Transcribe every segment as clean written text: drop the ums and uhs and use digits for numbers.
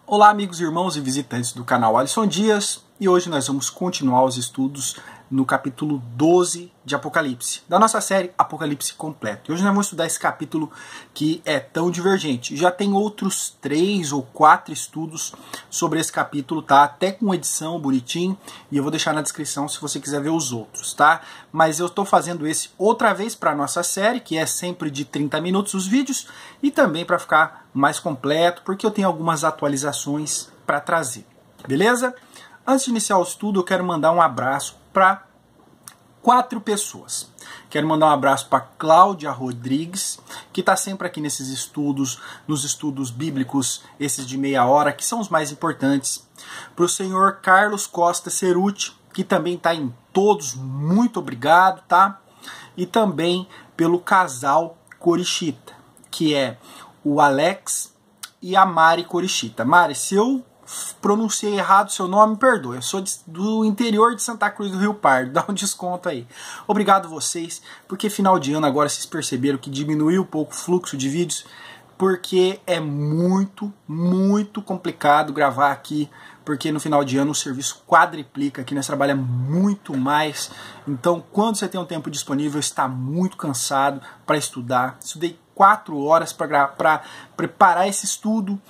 Olá, amigos, irmãos e visitantes do canal Alisson Dias, e hoje nós vamos continuar os estudos no capítulo 12 de Apocalipse, da nossa série Apocalipse Completo. E hoje nós vamos estudar esse capítulo que é tão divergente. Já tem outros 3 ou 4 estudos sobre esse capítulo, tá? Até com edição bonitinho, e eu vou deixar na descrição se você quiser ver os outros, tá? Mas eu estou fazendo esse outra vez para a nossa série, que é sempre de 30 minutos os vídeos, e também para ficar mais completo, porque eu tenho algumas atualizações para trazer, beleza? Antes de iniciar o estudo, eu quero mandar um abraço para 4 pessoas. Quero mandar um abraço para Cláudia Rodrigues, que está sempre aqui nesses estudos, nos estudos bíblicos, esses de meia hora, que são os mais importantes. Para o senhor Carlos Costa Ceruti, que também está em todos, muito obrigado, tá? E também pelo casal Corichita, que é o Alex e a Mari Corichita. Mari, se eu pronunciei errado o seu nome, me perdoe. Eu sou do interior de Santa Cruz do Rio Pardo. Dá um desconto aí. Obrigado vocês, porque final de ano agora vocês perceberam que diminuiu um pouco o fluxo de vídeos, porque é muito complicado gravar aqui, porque no final de ano o serviço quadriplica, aqui nós trabalhamos muito mais. Então, quando você tem um tempo disponível, está muito cansado para estudar. Estudei 4 horas para preparar esse estudo,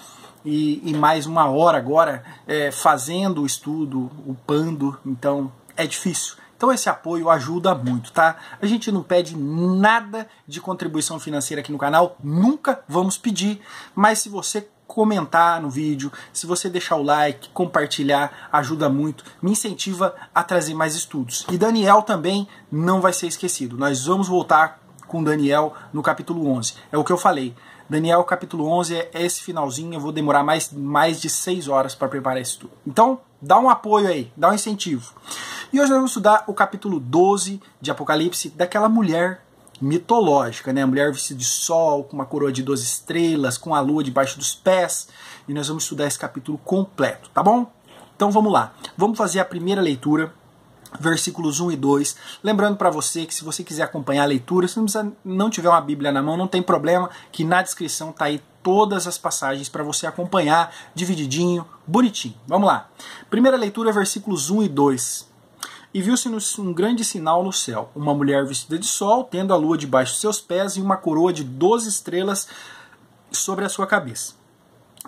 e mais 1 hora agora fazendo o estudo, upando, então é difícil. Então esse apoio ajuda muito, tá? A gente não pede nada de contribuição financeira aqui no canal, nunca vamos pedir, mas se você comentar no vídeo, se você deixar o like, compartilhar, ajuda muito, me incentiva a trazer mais estudos. E Daniel também não vai ser esquecido, nós vamos voltar com Daniel no capítulo 11, é o que eu falei. Daniel, capítulo 11, é esse finalzinho, eu vou demorar mais de 6 horas para preparar isso tudo. Então, dá um apoio aí, dá um incentivo. E hoje nós vamos estudar o capítulo 12 de Apocalipse, daquela mulher mitológica, né? A mulher vestida de sol, com uma coroa de 12 estrelas, com a lua debaixo dos pés. E nós vamos estudar esse capítulo completo, tá bom? Então vamos lá. Vamos fazer a primeira leitura, versículos 1 e 2, lembrando para você que se você quiser acompanhar a leitura, se não tiver uma Bíblia na mão, não tem problema, que na descrição tá aí todas as passagens para você acompanhar, divididinho, bonitinho. Vamos lá. Primeira leitura, versículos 1 e 2. E viu-se um grande sinal no céu, uma mulher vestida de sol, tendo a lua debaixo de seus pés e uma coroa de 12 estrelas sobre a sua cabeça.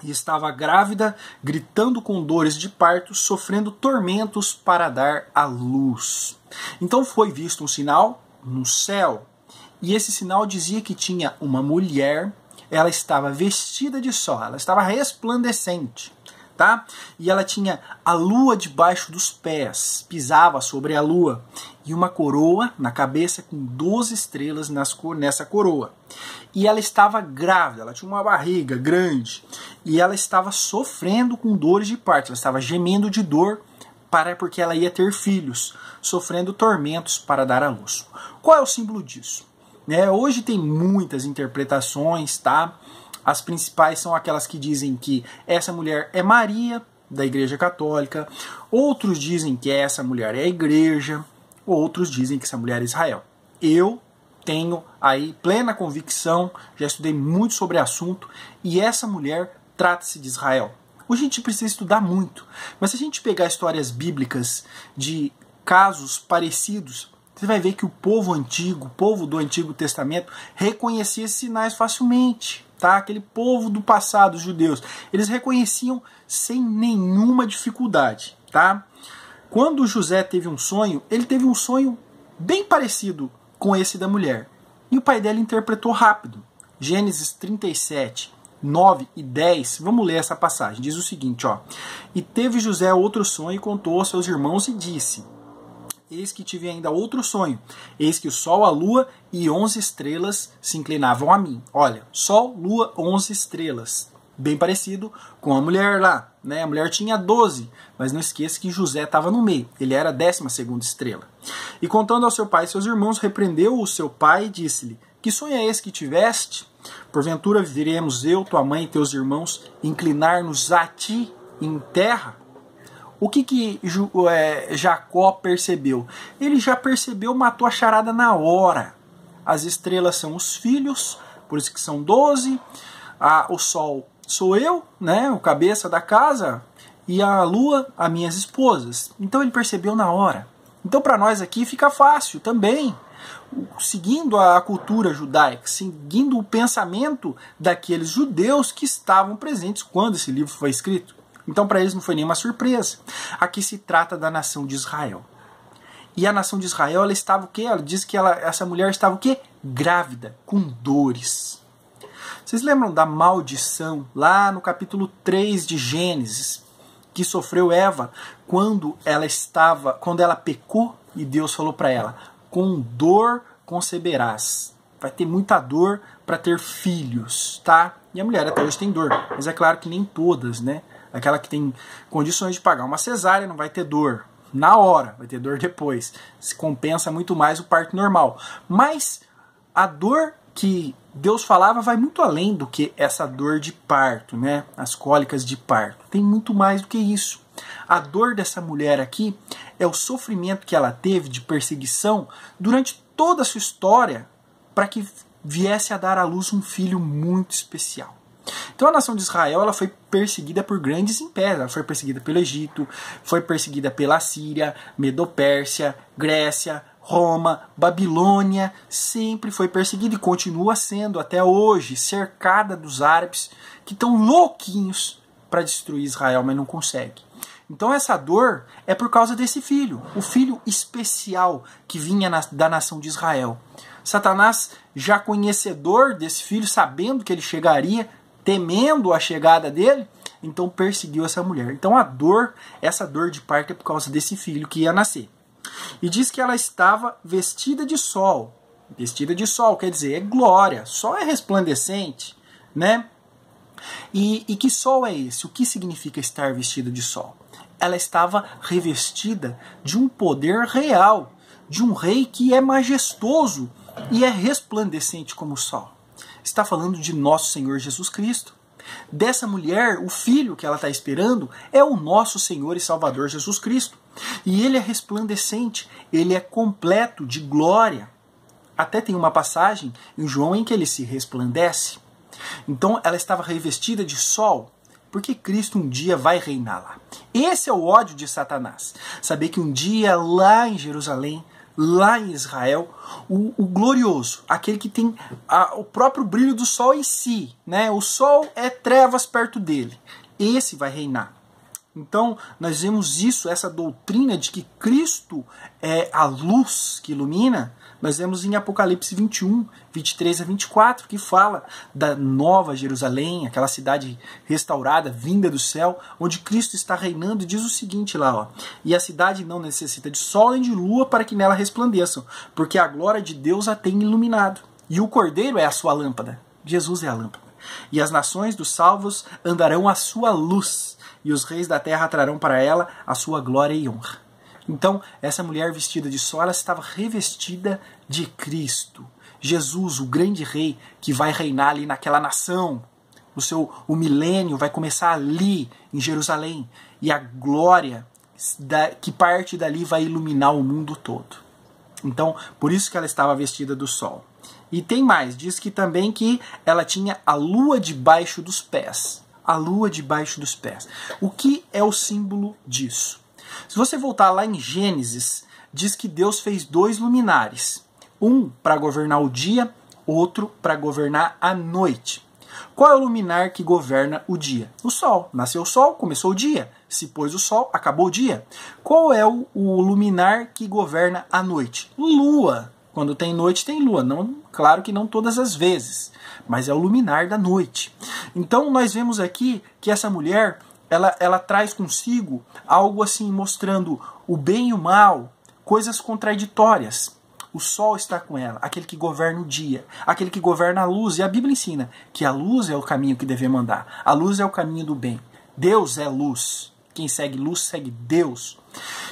E estava grávida, gritando com dores de parto, sofrendo tormentos para dar à luz. Então foi visto um sinal no céu, e esse sinal dizia que tinha uma mulher, ela estava vestida de sol, ela estava resplandecente, tá? E ela tinha a lua debaixo dos pés, pisava sobre a lua, e uma coroa na cabeça com 12 estrelas nessa coroa. E ela estava grávida, ela tinha uma barriga grande, e ela estava sofrendo com dores de parto, ela estava gemendo de dor porque ela ia ter filhos, sofrendo tormentos para dar à luz. Qual é o símbolo disso? Hoje tem muitas interpretações, tá? As principais são aquelas que dizem que essa mulher é Maria, da Igreja Católica, outros dizem que essa mulher é a Igreja, outros dizem que essa mulher é Israel. Eu tenho aí plena convicção, já estudei muito sobre o assunto, e essa mulher trata-se de Israel. Hoje a gente precisa estudar muito, mas se a gente pegar histórias bíblicas de casos parecidos, você vai ver que o povo antigo, o povo do Antigo Testamento, reconhecia esses sinais facilmente. Tá? Aquele povo do passado, os judeus, eles reconheciam sem nenhuma dificuldade. Tá? Quando José teve um sonho, ele teve um sonho bem parecido com esse da mulher. E o pai dela interpretou rápido. Gênesis 37, 9 e 10, vamos ler essa passagem. Diz o seguinte, ó. E teve José outro sonho e contou aos seus irmãos e disse: eis que tive ainda outro sonho. Eis que o sol, a lua e 11 estrelas se inclinavam a mim. Olha, sol, lua, 11 estrelas. Bem parecido com a mulher lá, né? A mulher tinha 12, mas não esqueça que José estava no meio. Ele era a 12ª estrela. E contando ao seu pai e seus irmãos, repreendeu o seu pai e disse-lhe: que sonho é esse que tiveste? Porventura viremos eu, tua mãe e teus irmãos inclinar-nos a ti em terra? O que Jacó percebeu? Ele já percebeu, matou a charada na hora. As estrelas são os filhos, por isso que são 12. O sol sou eu, né, o cabeça da casa, e a lua, as minhas esposas. Então ele percebeu na hora. Então para nós aqui fica fácil também, seguindo a cultura judaica, seguindo o pensamento daqueles judeus que estavam presentes quando esse livro foi escrito. Então para eles não foi nenhuma surpresa. Aqui se trata da nação de Israel. E a nação de Israel, ela estava o quê? Ela diz que essa mulher estava o quê? Grávida, com dores. Vocês lembram da maldição lá no capítulo 3 de Gênesis, que sofreu Eva quando ela pecou e Deus falou para ela: com dor conceberás. Vai ter muita dor para ter filhos, tá? E a mulher até hoje tem dor, mas é claro que nem todas, né? Aquela que tem condições de pagar uma cesárea não vai ter dor na hora, vai ter dor depois. Se compensa muito mais o parto normal. Mas a dor que Deus falava vai muito além do que essa dor de parto, né? As cólicas de parto. Tem muito mais do que isso. A dor dessa mulher aqui é o sofrimento que ela teve de perseguição durante toda a sua história para que viesse a dar à luz um filho muito especial. Então a nação de Israel, ela foi perseguida por grandes impérios. Ela foi perseguida pelo Egito, foi perseguida pela Síria, Medopérsia, Grécia, Roma, Babilônia, sempre foi perseguida e continua sendo até hoje, cercada dos árabes que estão louquinhos para destruir Israel, mas não conseguem. Então essa dor é por causa desse filho, o filho especial que vinha da nação de Israel. Satanás, já conhecedor desse filho, sabendo que ele chegaria, temendo a chegada dele, então perseguiu essa mulher. Então essa dor de parto é por causa desse filho que ia nascer. E diz que ela estava vestida de sol. Vestida de sol quer dizer, é glória, sol é resplandecente, né? E que sol é esse? O que significa estar vestida de sol? Ela estava revestida de um poder real, de um rei que é majestoso e é resplandecente como o sol. Está falando de nosso Senhor Jesus Cristo. Dessa mulher, o filho que ela está esperando é o nosso Senhor e Salvador Jesus Cristo. E ele é resplandecente, ele é completo de glória. Até tem uma passagem em João em que ele se resplandece. Então ela estava revestida de sol, porque Cristo um dia vai reinar lá. Esse é o ódio de Satanás. Saber que um dia lá em Jerusalém, lá em Israel, o glorioso, aquele que tem o próprio brilho do sol em si, né? O sol é trevas perto dele. Esse vai reinar. Então, nós vemos isso, essa doutrina de que Cristo é a luz que ilumina, nós vemos em Apocalipse 21, 23 a 24, que fala da nova Jerusalém, aquela cidade restaurada, vinda do céu, onde Cristo está reinando, e diz o seguinte lá, ó: e a cidade não necessita de sol nem de lua para que nela resplandeçam, porque a glória de Deus a tem iluminado. E o Cordeiro é a sua lâmpada, Jesus é a lâmpada. E as nações dos salvos andarão à sua luz, e os reis da terra trarão para ela a sua glória e honra. Então, essa mulher vestida de sol, ela estava revestida de Cristo. Jesus, o grande rei, que vai reinar ali naquela nação. O milênio vai começar ali, em Jerusalém. E a glória que parte dali vai iluminar o mundo todo. Então, por isso que ela estava vestida do sol. E tem mais, diz que também que ela tinha a lua debaixo dos pés. A lua debaixo dos pés. O que é o símbolo disso? Se você voltar lá em Gênesis, diz que Deus fez 2 luminares. Um para governar o dia, outro para governar a noite. Qual é o luminar que governa o dia? O sol. Nasceu o sol, começou o dia. Se pôs o sol, acabou o dia. Qual é o luminar que governa a noite? Lua. Quando tem noite, tem lua. Não, claro que não todas as vezes, mas é o luminar da noite. Então nós vemos aqui que essa mulher, ela traz consigo algo assim, mostrando o bem e o mal, coisas contraditórias. O sol está com ela, aquele que governa o dia, aquele que governa a luz. E a Bíblia ensina que a luz é o caminho que devemos andar. A luz é o caminho do bem. Deus é luz. Quem segue luz, segue Deus.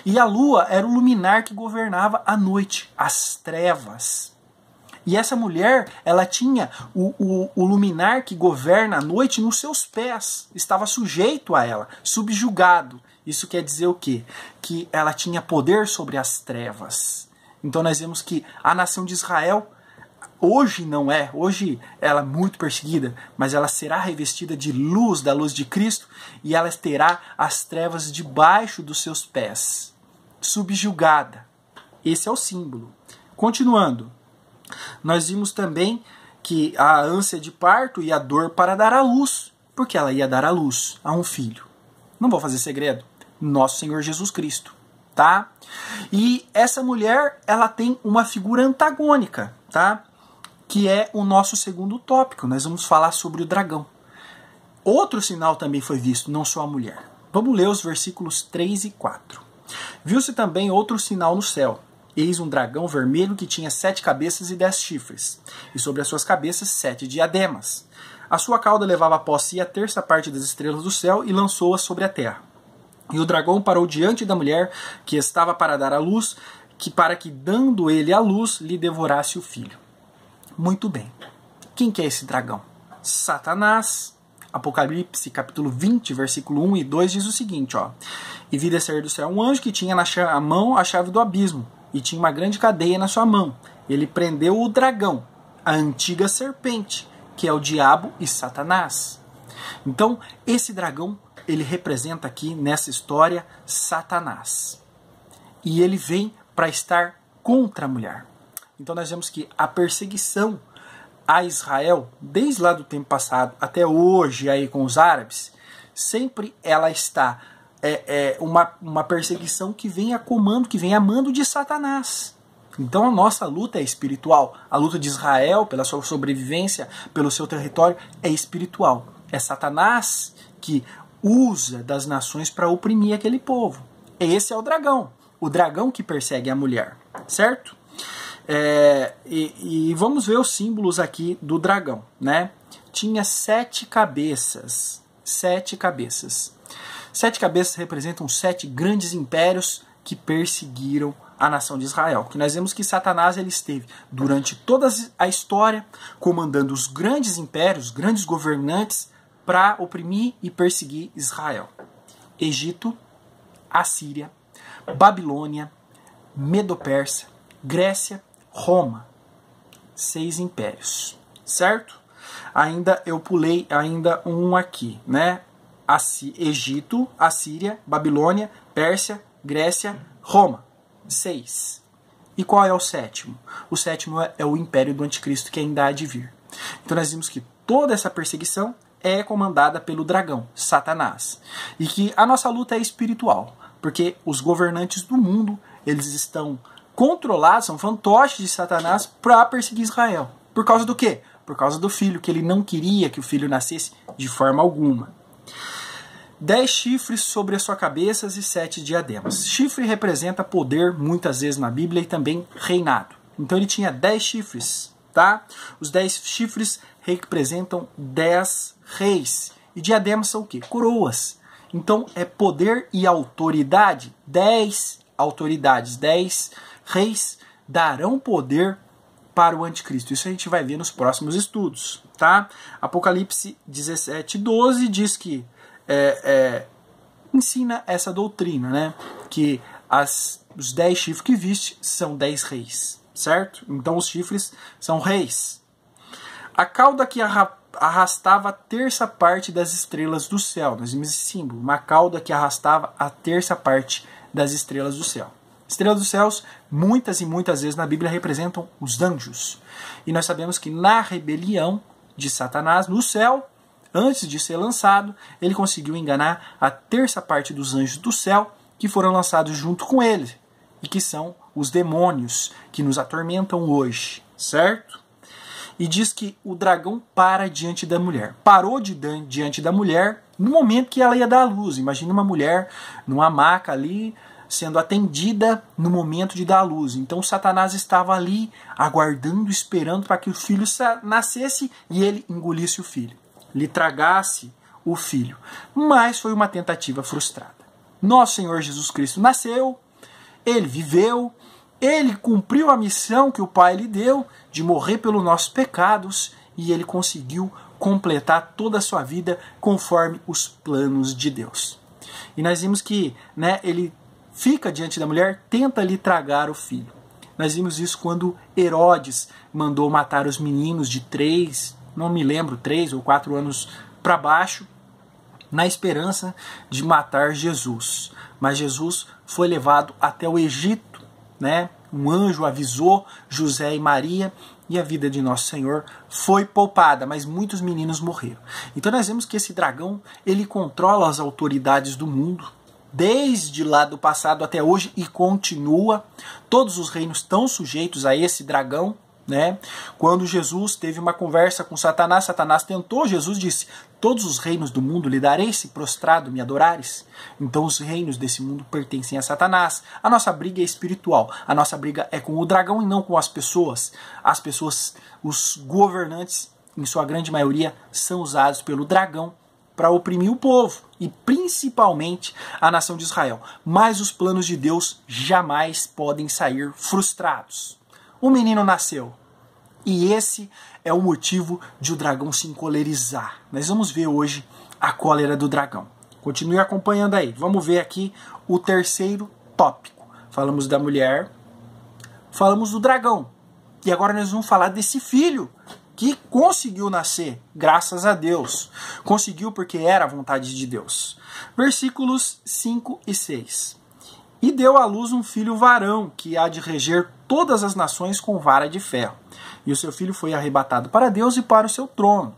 E a lua era o luminar que governava a noite, as trevas. E essa mulher, ela tinha o luminar que governa a noite nos seus pés. Estava sujeito a ela, subjugado. Isso quer dizer o quê? Que ela tinha poder sobre as trevas. Então nós vemos que a nação de Israel, hoje não é, hoje ela é muito perseguida, mas ela será revestida de luz, da luz de Cristo, e ela terá as trevas debaixo dos seus pés, subjugada. Esse é o símbolo. Continuando, nós vimos também que a ânsia de parto e a dor para dar à luz, porque ela ia dar à luz a um filho. Não vou fazer segredo, nosso Senhor Jesus Cristo, tá? E essa mulher, ela tem uma figura antagônica, tá? Que é o nosso segundo tópico. Nós vamos falar sobre o dragão. Outro sinal também foi visto, não só a mulher. Vamos ler os versículos 3 e 4. Viu-se também outro sinal no céu. Eis um dragão vermelho que tinha 7 cabeças e 10 chifres, e sobre as suas cabeças 7 diademas. A sua cauda levava após si a terça parte das estrelas do céu e lançou-as sobre a terra. E o dragão parou diante da mulher que estava para dar à luz, para que, dando ele à luz, lhe devorasse o filho. Muito bem. Quem que é esse dragão? Satanás. Apocalipse, capítulo 20, versículo 1 e 2 diz o seguinte, ó. E vi descer do céu um anjo que tinha na mão a chave do abismo, e tinha uma grande cadeia na sua mão. Ele prendeu o dragão, a antiga serpente, que é o diabo e Satanás. Então, esse dragão, ele representa aqui, nessa história, Satanás. E ele vem para estar contra a mulher. Então nós vemos que a perseguição a Israel, desde lá do tempo passado até hoje aí com os árabes, sempre ela está uma perseguição que vem a comando, que vem a mando de Satanás. Então a nossa luta é espiritual. A luta de Israel pela sua sobrevivência, pelo seu território, é espiritual. É Satanás que usa das nações para oprimir aquele povo. Esse é o dragão que persegue a mulher, certo? E vamos ver os símbolos aqui do dragão, né? Tinha 7 cabeças. 7 cabeças. 7 cabeças representam 7 grandes impérios que perseguiram a nação de Israel. Que nós vemos que Satanás ele esteve durante toda a história comandando os grandes impérios, grandes governantes para oprimir e perseguir Israel. Egito, Assíria, Babilônia, Medo-Pérsia, Grécia, Roma. 6 impérios, certo? Eu pulei um aqui, né? Egito, Assíria, Babilônia, Pérsia, Grécia, Roma. 6. E qual é o 7º? O 7º é o império do anticristo que ainda há de vir. Então nós vimos que toda essa perseguição é comandada pelo dragão, Satanás. E que a nossa luta é espiritual, porque os governantes do mundo, eles estão controlados, são fantoches de Satanás para perseguir Israel. Por causa do quê? Por causa do filho, que ele não queria que o filho nascesse de forma alguma. 10 chifres sobre a sua cabeça e 7 diademas. Chifre representa poder, muitas vezes na Bíblia, e também reinado. Então ele tinha 10 chifres, tá? Os 10 chifres representam 10 reis. E diademas são o quê? Coroas. Então é poder e autoridade. 10 autoridades, 10 reis darão poder para o anticristo. Isso a gente vai ver nos próximos estudos, tá? Apocalipse 17:12 diz que ensina essa doutrina, né? Que os 10 chifres que viste são 10 reis, certo? Então os chifres são reis. A cauda que arrastava a terça parte das estrelas do céu. Nós vimos esse símbolo, uma cauda que arrastava a terça parte das estrelas do céu. Estrelas dos céus, muitas e muitas vezes na Bíblia representam os anjos. E nós sabemos que na rebelião de Satanás no céu, antes de ser lançado, ele conseguiu enganar a terça parte dos anjos do céu que foram lançados junto com ele, e que são os demônios que nos atormentam hoje, certo? E diz que o dragão para diante da mulher. Parou diante da mulher no momento que ela ia dar à luz. Imagina uma mulher numa maca ali, sendo atendida no momento de dar à luz. Então Satanás estava ali, aguardando, esperando para que o filho nascesse e ele engolisse o filho, lhe tragasse o filho. Mas foi uma tentativa frustrada. Nosso Senhor Jesus Cristo nasceu, ele viveu, ele cumpriu a missão que o Pai lhe deu de morrer pelos nossos pecados e ele conseguiu completar toda a sua vida conforme os planos de Deus. E nós vimos que ele fica diante da mulher, tenta lhe tragar o filho. Nós vimos isso quando Herodes mandou matar os meninos de 3, não me lembro, 3 ou 4 anos para baixo, na esperança de matar Jesus. Mas Jesus foi levado até o Egito, né? Um anjo avisou José e Maria e a vida de Nosso Senhor foi poupada, mas muitos meninos morreram. Então nós vemos que esse dragão, ele controla as autoridades do mundo, desde lá do passado até hoje, e continua. Todos os reinos estão sujeitos a esse dragão, né? Quando Jesus teve uma conversa com Satanás, Satanás tentou, Jesus disse: todos os reinos do mundo lhe darei se prostrado me adorares. Então os reinos desse mundo pertencem a Satanás. A nossa briga é espiritual, a nossa briga é com o dragão e não com as pessoas. As pessoas, os governantes, em sua grande maioria, são usados pelo dragão para oprimir o povo, e principalmente a nação de Israel. Mas os planos de Deus jamais podem sair frustrados. O menino nasceu, e esse é o motivo de o dragão se encolerizar. Nós vamos ver hoje a cólera do dragão. Continue acompanhando aí. Vamos ver aqui o terceiro tópico. Falamos da mulher, falamos do dragão, e agora nós vamos falar desse filho que conseguiu nascer, graças a Deus. Conseguiu porque era a vontade de Deus. Versículos 5 e 6. E deu à luz um filho varão, que há de reger todas as nações com vara de ferro. E o seu filho foi arrebatado para Deus e para o seu trono.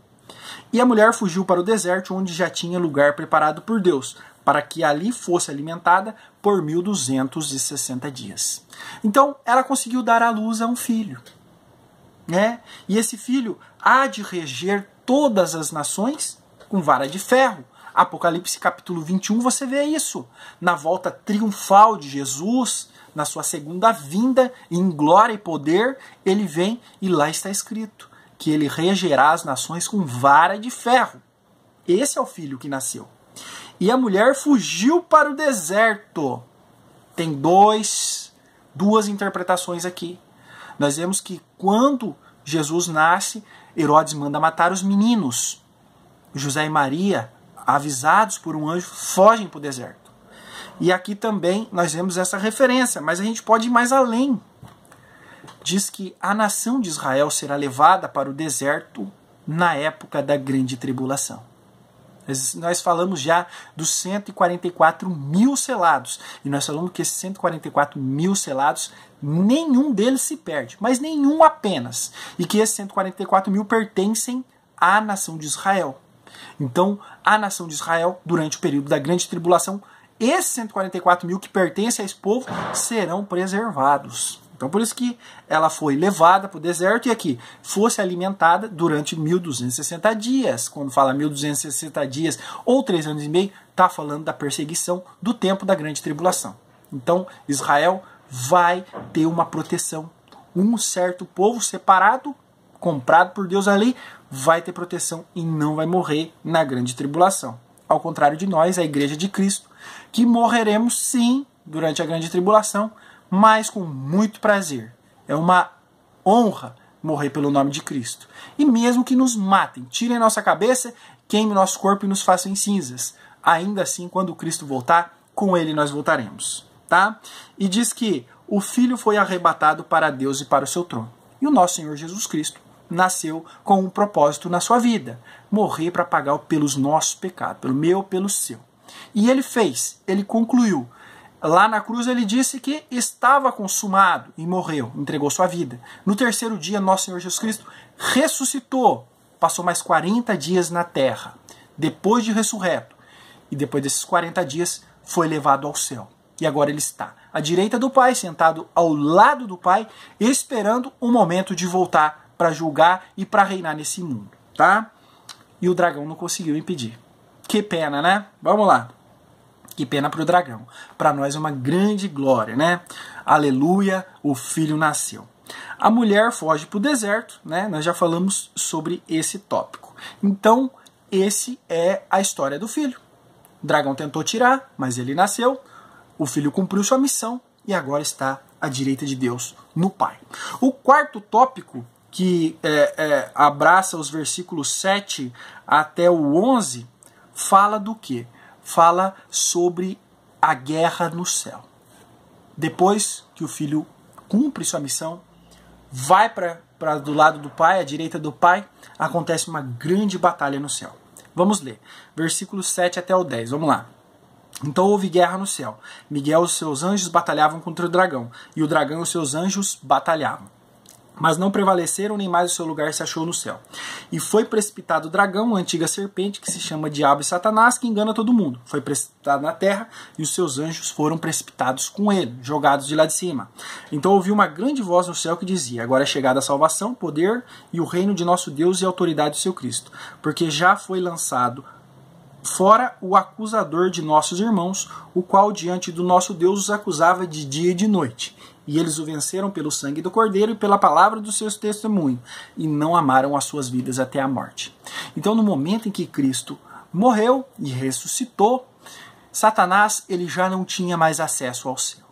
E a mulher fugiu para o deserto, onde já tinha lugar preparado por Deus, para que ali fosse alimentada por 1260 dias. Então, ela conseguiu dar à luz a um filho, né? E esse filho há de reger todas as nações com vara de ferro. Apocalipse capítulo 21, você vê isso. Na volta triunfal de Jesus, na sua segunda vinda, em glória e poder, ele vem e lá está escrito que ele regerá as nações com vara de ferro. Esse é o filho que nasceu. E a mulher fugiu para o deserto. Tem duas interpretações aqui. Nós vemos que quando Jesus nasce, Herodes manda matar os meninos. José e Maria, avisados por um anjo, fogem para o deserto. E aqui também nós vemos essa referência, mas a gente pode ir mais além. Diz que a nação de Israel será levada para o deserto na época da grande tribulação. Nós falamos já dos 144 mil selados. E nós falamos que esses 144 mil selados, nenhum deles se perde, mas nenhum apenas. E que esses 144 mil pertencem à nação de Israel. Então, a nação de Israel, durante o período da grande tribulação, esses 144 mil que pertencem a esse povo serão preservados. Então, por isso que ela foi levada para o deserto e aqui fosse alimentada durante 1260 dias. Quando fala 1260 dias ou 3 anos e meio, está falando da perseguição do tempo da grande tribulação. Então, Israel vai ter uma proteção. Um certo povo separado, comprado por Deus ali, vai ter proteção e não vai morrer na grande tribulação. Ao contrário de nós, a Igreja de Cristo, que morreremos sim durante a grande tribulação, mas com muito prazer. É uma honra morrer pelo nome de Cristo. E mesmo que nos matem, tirem nossa cabeça, queimem nosso corpo e nos façam em cinzas, ainda assim, quando Cristo voltar, com ele nós voltaremos. Tá? E diz que o Filho foi arrebatado para Deus e para o seu trono. E o nosso Senhor Jesus Cristo nasceu com um propósito na sua vida: morrer para pagar pelos nossos pecados, pelo meu, pelo seu. E ele fez, ele concluiu. Lá na cruz ele disse que estava consumado e morreu, entregou sua vida. No terceiro dia, nosso Senhor Jesus Cristo ressuscitou, passou mais 40 dias na terra, depois de ressurreto. E depois desses 40 dias foi levado ao céu. E agora ele está à direita do Pai, sentado ao lado do Pai, esperando o momento de voltar para julgar e para reinar nesse mundo, tá? E o dragão não conseguiu impedir. Que pena, né? Vamos lá. Que pena para o dragão. Para nós é uma grande glória, né? Aleluia, o filho nasceu. A mulher foge para o deserto, né? Nós já falamos sobre esse tópico. Então, esse é a história do filho. O dragão tentou tirar, mas ele nasceu. O filho cumpriu sua missão e agora está à direita de Deus, no Pai. O quarto tópico, que abraça os versículos 7 até o 11, fala do quê? Fala sobre a guerra no céu. Depois que o filho cumpre sua missão, vai para do lado do Pai, à direita do Pai, acontece uma grande batalha no céu. Vamos ler, versículos 7 até o 10, vamos lá. Então houve guerra no céu. Miguel e os seus anjos batalhavam contra o dragão, e o dragão e os seus anjos batalhavam. Mas não prevaleceram, nem mais o seu lugar se achou no céu. E foi precipitado o dragão, a antiga serpente, que se chama Diabo e Satanás, que engana todo mundo. Foi precipitado na terra, e os seus anjos foram precipitados com ele, jogados de lá de cima. Então ouvi uma grande voz no céu que dizia: agora é chegada a salvação, poder e o reino de nosso Deus e a autoridade do seu Cristo, porque já foi lançado fora o acusador de nossos irmãos, o qual diante do nosso Deus os acusava de dia e de noite. E eles o venceram pelo sangue do Cordeiro e pela palavra do seu testemunho, e não amaram as suas vidas até a morte. Então, no momento em que Cristo morreu e ressuscitou, Satanás ele já não tinha mais acesso ao céu.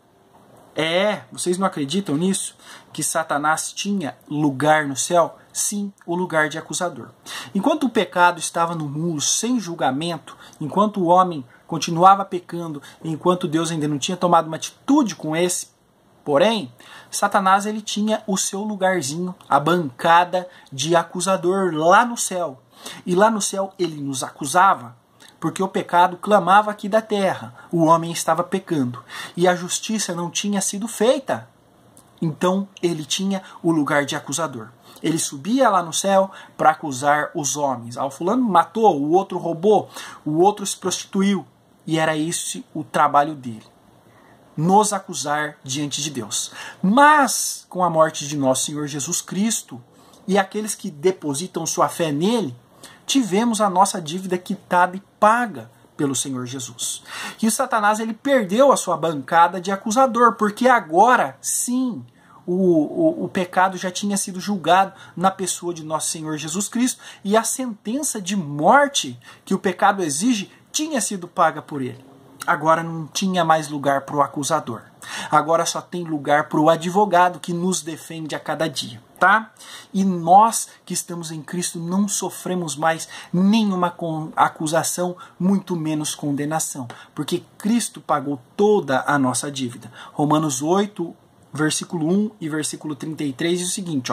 Vocês não acreditam nisso? Que Satanás tinha lugar no céu? Sim, o lugar de acusador. Enquanto o pecado estava no mundo sem julgamento, enquanto o homem continuava pecando, enquanto Deus ainda não tinha tomado uma atitude com porém, Satanás ele tinha o seu lugarzinho, a bancada de acusador lá no céu. E lá no céu ele nos acusava, porque o pecado clamava aqui da terra. O homem estava pecando e a justiça não tinha sido feita. Então ele tinha o lugar de acusador. Ele subia lá no céu para acusar os homens. O fulano matou, o outro roubou, o outro se prostituiu. E era esse o trabalho dele: nos acusar diante de Deus. Mas, com a morte de nosso Senhor Jesus Cristo e aqueles que depositam sua fé nele, tivemos a nossa dívida quitada e paga pelo Senhor Jesus. E o Satanás ele perdeu a sua bancada de acusador, porque agora, sim, o pecado já tinha sido julgado na pessoa de nosso Senhor Jesus Cristo, e a sentença de morte que o pecado exige tinha sido paga por ele. Agora não tinha mais lugar para o acusador. Agora só tem lugar para o advogado que nos defende a cada dia, tá? E nós que estamos em Cristo não sofremos mais nenhuma acusação, muito menos condenação, porque Cristo pagou toda a nossa dívida. Romanos 8, versículo 1 e versículo 33 diz o seguinte,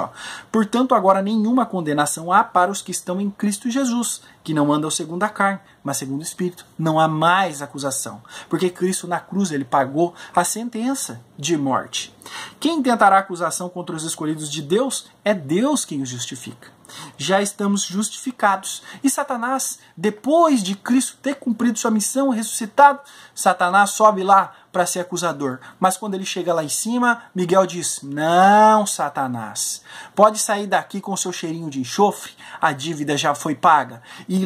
portanto agora nenhuma condenação há para os que estão em Cristo Jesus, que não andam segundo a carne, mas segundo o Espírito. Não há mais acusação, porque Cristo na cruz ele pagou a sentença de morte. Quem tentará acusação contra os escolhidos de Deus? É Deus quem os justifica. Já estamos justificados. E Satanás, depois de Cristo ter cumprido sua missão, ressuscitado, Satanás sobe lá para ser acusador. Mas quando ele chega lá em cima, Miguel diz: não, Satanás, pode sair daqui com seu cheirinho de enxofre, a dívida já foi paga. E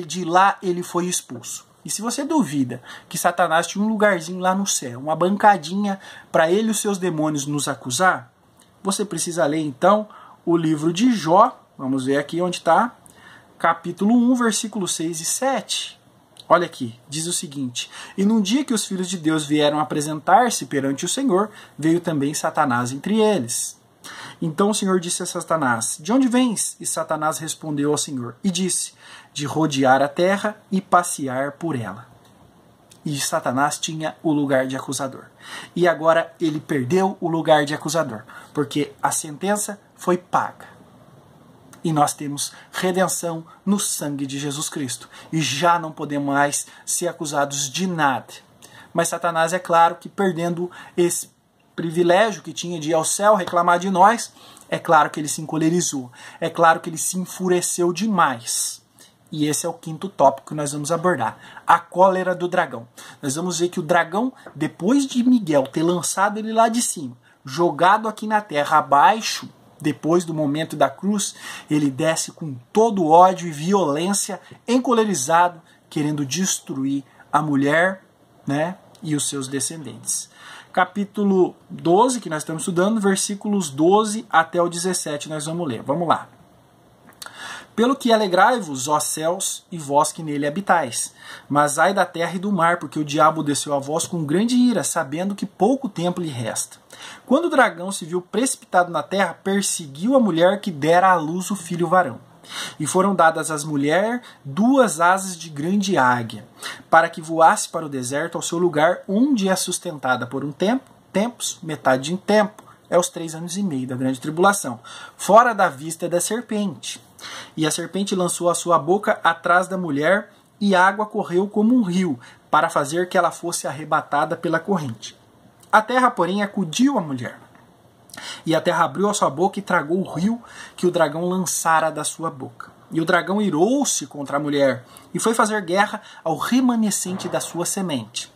de lá ele foi expulso. E se você duvida que Satanás tinha um lugarzinho lá no céu, uma bancadinha para ele e os seus demônios nos acusar, você precisa ler então o livro de Jó. Vamos ver aqui onde está. Capítulo 1, versículos 6 e 7. Olha aqui, diz o seguinte: e num dia que os filhos de Deus vieram apresentar-se perante o Senhor, veio também Satanás entre eles. Então o Senhor disse a Satanás: de onde vens? E Satanás respondeu ao Senhor e disse: de rodear a terra e passear por ela. E Satanás tinha o lugar de acusador. E agora ele perdeu o lugar de acusador, porque a sentença foi paga. E nós temos redenção no sangue de Jesus Cristo. E já não podemos mais ser acusados de nada. Mas Satanás, é claro que perdendo esse privilégio que tinha de ir ao céu reclamar de nós, é claro que ele se encolerizou. É claro que ele se enfureceu demais. E esse é o quinto tópico que nós vamos abordar: a cólera do dragão. Nós vamos ver que o dragão, depois de Miguel ter lançado ele lá de cima, jogado aqui na terra abaixo, depois do momento da cruz, ele desce com todo ódio e violência, encolerizado, querendo destruir a mulher, né, e os seus descendentes. Capítulo 12, que nós estamos estudando, versículos 12 até o 17, nós vamos ler. Vamos lá. Pelo que alegrai-vos, ó céus, e vós que nele habitais. Mas ai da terra e do mar, porque o diabo desceu a vós com grande ira, sabendo que pouco tempo lhe resta. Quando o dragão se viu precipitado na terra, perseguiu a mulher que dera à luz o filho varão. E foram dadas às mulheres 2 asas de grande águia, para que voasse para o deserto ao seu lugar, onde é sustentada por um tempo, tempos, metade de um tempo, É os 3 anos e meio da grande tribulação, fora da vista da serpente. E a serpente lançou a sua boca atrás da mulher, e a água correu como um rio, para fazer que ela fosse arrebatada pela corrente. A terra, porém, acudiu a mulher. E a terra abriu a sua boca e tragou o rio que o dragão lançara da sua boca. E o dragão irou-se contra a mulher, e foi fazer guerra ao remanescente da sua semente,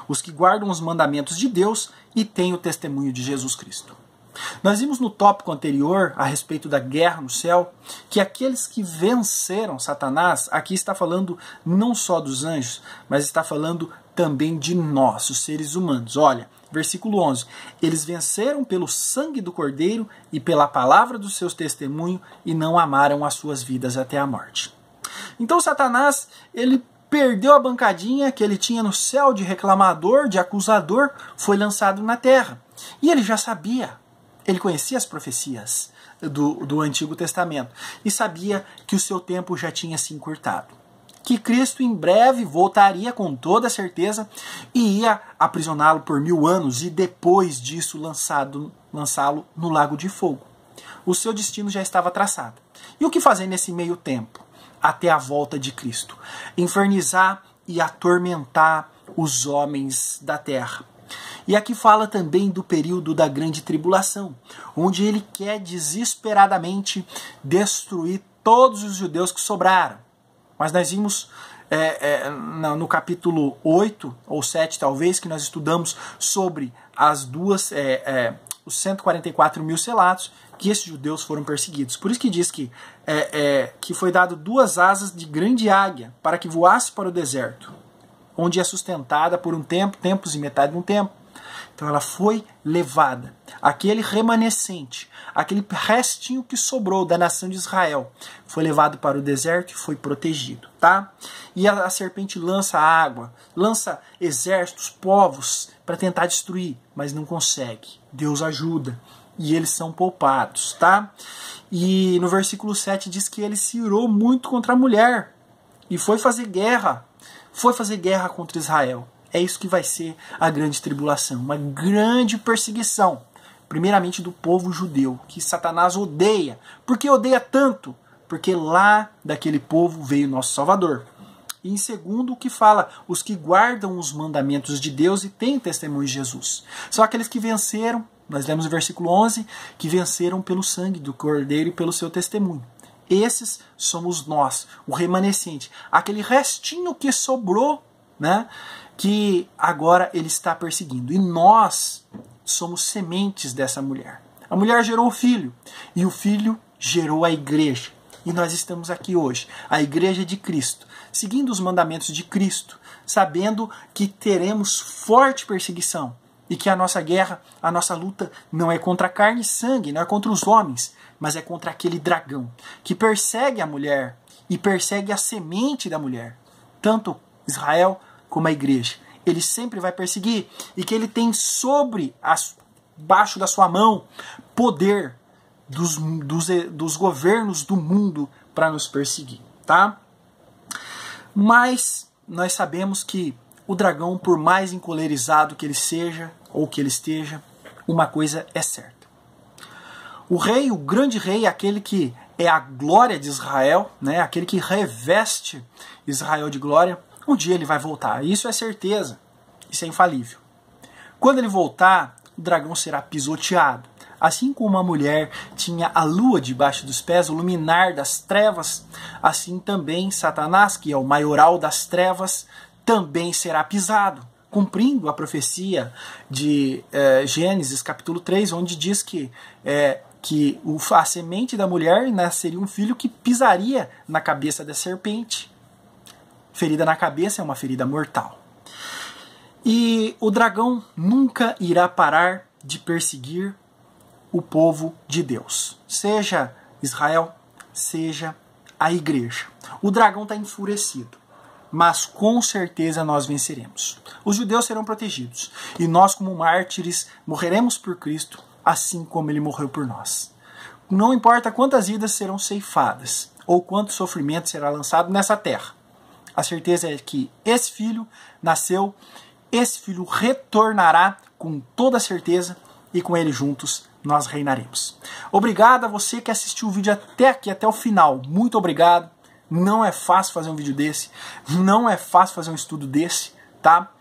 os que guardam os mandamentos de Deus e têm o testemunho de Jesus Cristo. Nós vimos no tópico anterior, a respeito da guerra no céu, que aqueles que venceram Satanás, aqui está falando não só dos anjos, mas está falando também de nós, os seres humanos. Olha, versículo 11. Eles venceram pelo sangue do Cordeiro e pela palavra do seu testemunho e não amaram as suas vidas até a morte. Então Satanás, ele perdeu a bancadinha que ele tinha no céu de reclamador, de acusador, foi lançado na terra. E ele já sabia. Ele conhecia as profecias do Antigo Testamento e sabia que o seu tempo já tinha se encurtado. Que Cristo em breve voltaria com toda certeza e ia aprisioná-lo por 1000 anos e depois disso lançá-lo no lago de fogo. O seu destino já estava traçado. E o que fazer nesse meio tempo? Até a volta de Cristo. Infernizar e atormentar os homens da terra. E aqui fala também do período da grande tribulação, onde ele quer desesperadamente destruir todos os judeus que sobraram. Mas nós vimos no capítulo 8 ou 7 talvez, que nós estudamos sobre os 144 mil selados, que esses judeus foram perseguidos. Por isso que diz que foi dado 2 asas de grande águia para que voasse para o deserto, onde é sustentada por um tempo, tempos e metade de um tempo. Então ela foi levada. Aquele remanescente, aquele restinho que sobrou da nação de Israel, foi levado para o deserto e foi protegido, tá? E a serpente lança água, lança exércitos, povos para tentar destruir, mas não consegue. Deus ajuda e eles são poupados, tá? E no versículo 7 diz que ele se irou muito contra a mulher e foi fazer guerra contra Israel. É isso que vai ser a grande tribulação, uma grande perseguição, primeiramente do povo judeu, que Satanás odeia. Por que odeia tanto? Porque lá daquele povo veio nosso Salvador. E em segundo, o que fala? Os que guardam os mandamentos de Deus e têm testemunho de Jesus. São aqueles que venceram, nós lemos o versículo 11, que venceram pelo sangue do Cordeiro e pelo seu testemunho. Esses somos nós, o remanescente, aquele restinho que sobrou, né? Que agora ele está perseguindo. E nós somos sementes dessa mulher. A mulher gerou o filho, e o filho gerou a igreja. E nós estamos aqui hoje, a igreja de Cristo, seguindo os mandamentos de Cristo, sabendo que teremos forte perseguição, e que a nossa guerra, a nossa luta não é contra carne e sangue, não é contra os homens, mas é contra aquele dragão, que persegue a mulher, e persegue a semente da mulher, tanto Israel como a igreja. Ele sempre vai perseguir, e que ele tem baixo da sua mão poder dos governos do mundo para nos perseguir, tá? Mas nós sabemos que o dragão, por mais encolerizado que ele seja, ou que ele esteja, uma coisa é certa. O rei, o grande rei, aquele que é a glória de Israel, né? Aquele que reveste Israel de glória, um dia ele vai voltar. Isso é certeza. Isso é infalível. Quando ele voltar, o dragão será pisoteado. Assim como a mulher tinha a lua debaixo dos pés, o luminar das trevas, assim também Satanás, que é o maioral das trevas, também será pisado, cumprindo a profecia de Gênesis capítulo 3, onde diz que a semente da mulher nasceria um filho que pisaria na cabeça da serpente. Ferida na cabeça é uma ferida mortal. E o dragão nunca irá parar de perseguir o povo de Deus. Seja Israel, seja a igreja. O dragão está enfurecido, mas com certeza nós venceremos. Os judeus serão protegidos. E nós, como mártires, morreremos por Cristo, assim como ele morreu por nós. Não importa quantas vidas serão ceifadas, ou quanto sofrimento será lançado nessa terra. A certeza é que esse filho nasceu, esse filho retornará com toda certeza, e com ele juntos nós reinaremos. Obrigado a você que assistiu o vídeo até aqui, até o final. Muito obrigado. Não é fácil fazer um vídeo desse, não é fácil fazer um estudo desse, tá?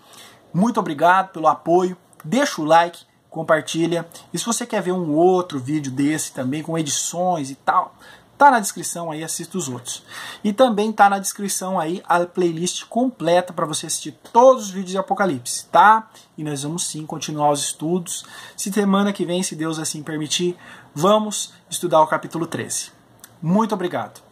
Muito obrigado pelo apoio. Deixa o like, compartilha. E se você quer ver um outro vídeo desse também, com edições e tal, tá na descrição aí, assista os outros. E também tá na descrição aí a playlist completa para você assistir todos os vídeos de Apocalipse, tá? E nós vamos sim continuar os estudos. Semana que vem, se Deus assim permitir, vamos estudar o capítulo 13. Muito obrigado.